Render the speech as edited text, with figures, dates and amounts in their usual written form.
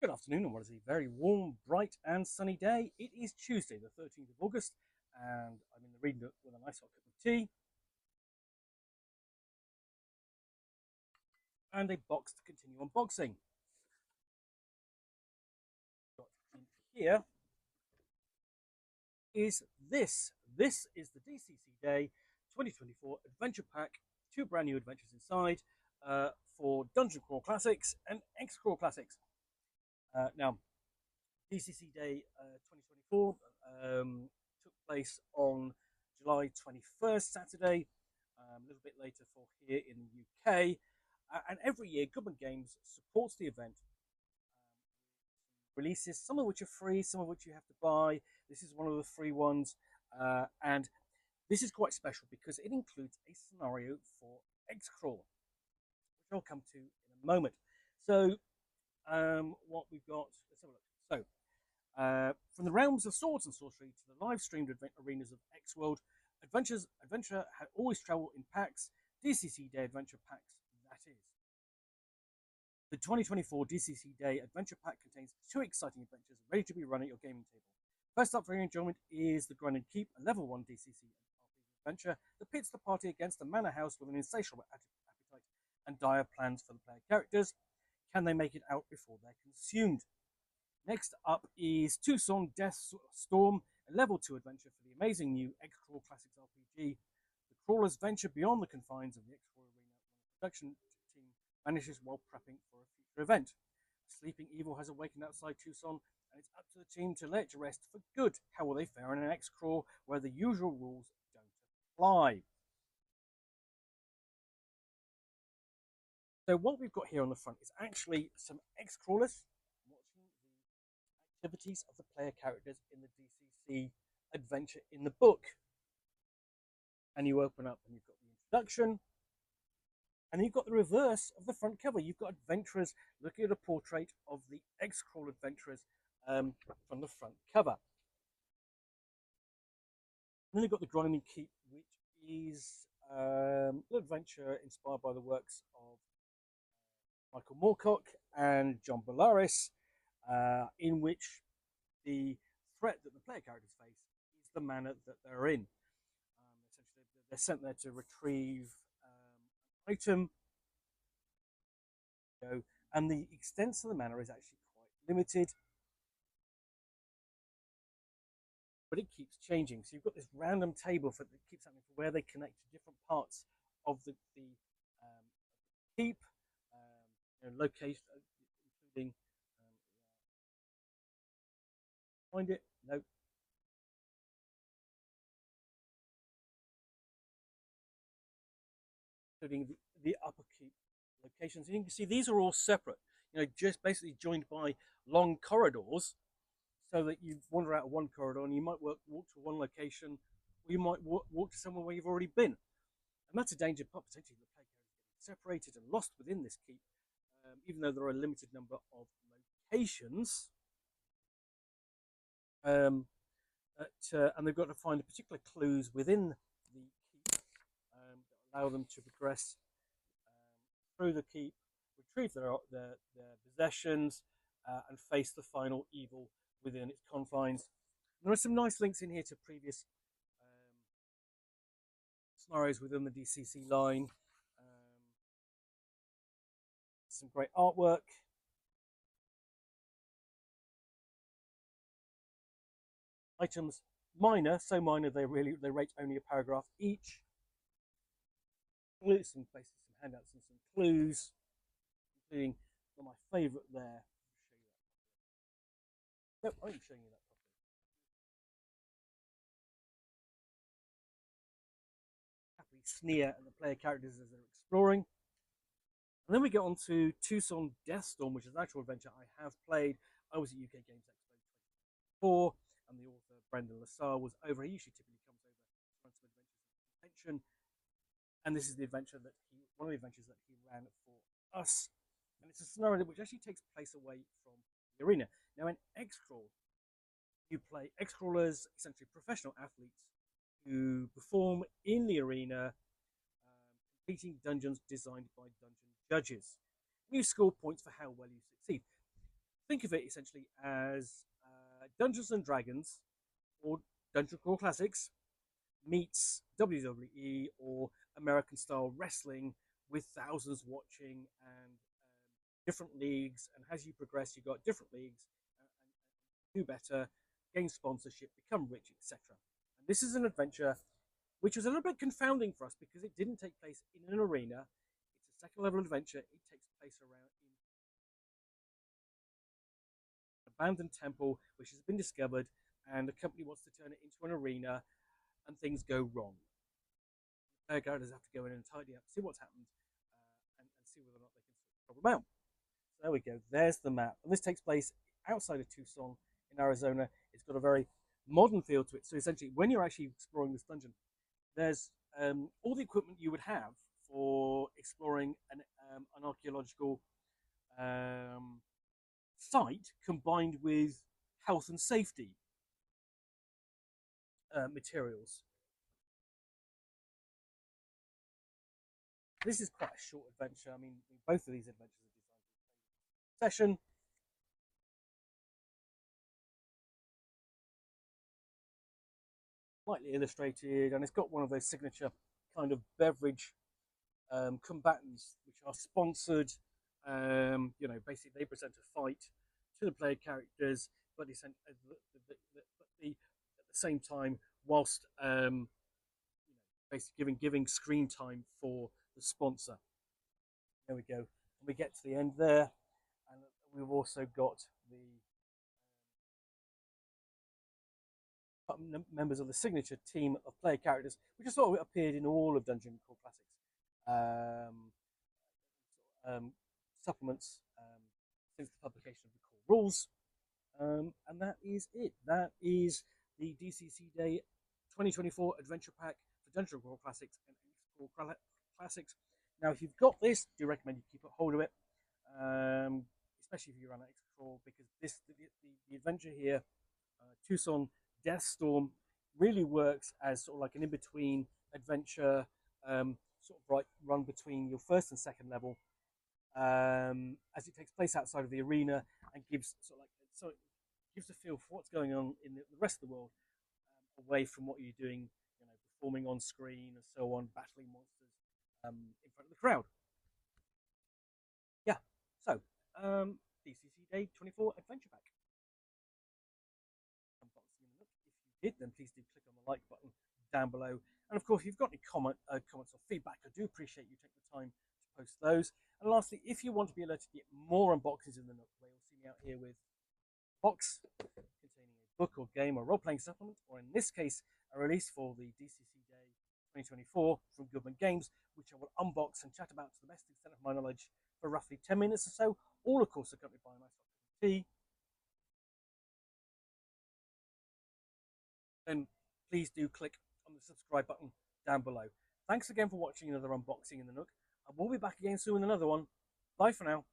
Good afternoon, and what is a very warm, bright, and sunny day. It is Tuesday, the 13th of August, and I'm in the reading nook with a nice hot cup of tea and a box to continue unboxing. Got in here is this. This is the DCC Day 2024 Adventure Pack. Two brand new adventures inside for Xcrawl Classics and Xcrawl Classics. Now, DCC Day 2024 took place on July 21st, Saturday, a little bit later for here in the UK. And every year, Goodman Games supports the event. Releases, some of which are free, some of which you have to buy. This is one of the free ones. And this is quite special because it includes a scenario for Xcrawl, which I'll come to in a moment. So, what we've got, let's have a look. So, from the realms of swords and sorcery to the live-streamed arenas of Xworld, adventure had always traveled in packs. DCC Day Adventure Packs, that is. The 2024 DCC Day Adventure Pack contains two exciting adventures ready to be run at your gaming table. First up for your enjoyment is the Grind and Keep, a level 1 DCC RPG adventure that pits the party against a manor house with an insatiable appetite and dire plans for the player characters. Can they make it out before they're consumed? Next up is Tucson Death Storm, a level 2 adventure for the amazing new Xcrawl Classics RPG. The crawlers venture beyond the confines of the Xcrawl arena when the production team vanishes while prepping for a future event. Sleeping evil has awakened outside Tucson, and it's up to the team to let it rest for good. How will they fare in an Xcrawl where the usual rules don't apply? So what we've got here on the front is actually some Xcrawlers watching the activities of the player characters in the DCC adventure in the book. And you open up and you've got the introduction, and you've got the reverse of the front cover. You've got adventurers looking at a portrait of the Xcrawl adventurers from the front cover. And then you've got the Grind and Keep, which is an adventure inspired by the works of Michael Moorcock and John Bellaris, in which the threat that the player characters face is the manor that they're in. Essentially, they're sent there to retrieve an item, and the extent of the manor is actually quite limited, but it keeps changing. So you've got this random table that keeps happening for where they connect to different parts of the keep. Location, including find it, no, including the upper keep locations. And you can see these are all separate, just basically joined by long corridors, so that you wander out of one corridor and you might walk to one location, or you might walk to somewhere where you've already been. And that's a danger, potentially the player characters getting separated and lost within this keep. Even though there are a limited number of locations, and they've got to find particular clues within the keep that allow them to progress through the keep, retrieve their possessions, and face the final evil within its confines. And there are some nice links in here to previous scenarios within the DCC line. Some great artwork. Items minor, so minor they rate only a paragraph each. Some places, some handouts and some clues, including one of my favourite there. Nope, I ain't showing you that properly. Happily sneer at the player characters as they're exploring. And then we get on to Tucson Death Storm, which is an actual adventure I have played. I was at UK Games Expo 2024, and the author, Brendan Lasar, was over. He usually typically comes over to run some adventures in convention. And this is the adventure one of the adventures that he ran for us. And it's a scenario which actually takes place away from the arena. Now, in Xcrawl, you play Xcrawlers, essentially professional athletes, who perform in the arena, completing dungeons designed by dungeon judges. You score points for how well you succeed. Think of it essentially as Dungeons and Dragons or Dungeon Crawl Classics meets WWE or American style wrestling with thousands watching and different leagues. And as you progress, you've got different leagues and do better, gain sponsorship, become rich, etc. And this is an adventure which was a little bit confounding for us because it didn't take place in an arena. It's a second level adventure. It takes place around in an abandoned temple which has been discovered, and the company wants to turn it into an arena, and things go wrong. Player characters have to go in and tidy up, see what's happened, and see whether or not they can sort the problem out. So there we go. There's the map, and this takes place outside of Tucson in Arizona. It's got a very modern feel to it. So essentially, when you're actually exploring this dungeon, there's all the equipment you would have for exploring an archaeological site combined with health and safety materials. This is quite a short adventure. I mean, both of these adventures are designed for session. Lightly illustrated, and it's got one of those signature kind of beverage combatants, which are sponsored. Basically they present a fight to the player characters, but at the same time, whilst basically giving screen time for the sponsor. There we go. And we get to the end there, and we've also got the members of the signature team of player characters, which has sort of appeared in all of Dungeon Crawl Classics supplements since the publication of the core rules. And that is it. That is the DCC Day 2024 Adventure Pack for Dungeon Crawl Classics and Xcrawl Classics. Now, if you've got this, do recommend you keep a hold of it, especially if you run an Xcrawl, because the adventure here, Tucson Death Storm, really works as sort of like an in-between adventure, sort of run between your first and second level, as it takes place outside of the arena and gives it gives a feel for what's going on in the rest of the world, away from what you're doing, performing on screen and so on, battling monsters in front of the crowd. Yeah, so DCC Day 24 Adventure Pack. Unboxing in the Nook. If you did, then please do click on the like button down below. And of course, if you've got any comments or feedback, I do appreciate you taking the time to post those. And lastly, if you want to be alerted to get more unboxings in the Nook, where you'll see me out here with a box containing a book or game or role-playing supplement, or in this case, a release for the DCC Day 2024 from Goodman Games, which I will unbox and chat about to the best extent of my knowledge for roughly 10 minutes or so, all of course accompanied by a nice cup of tea. Then please do click on the subscribe button down below. Thanks again for watching another unboxing in the Nook. I will be back again soon with another one. Bye for now.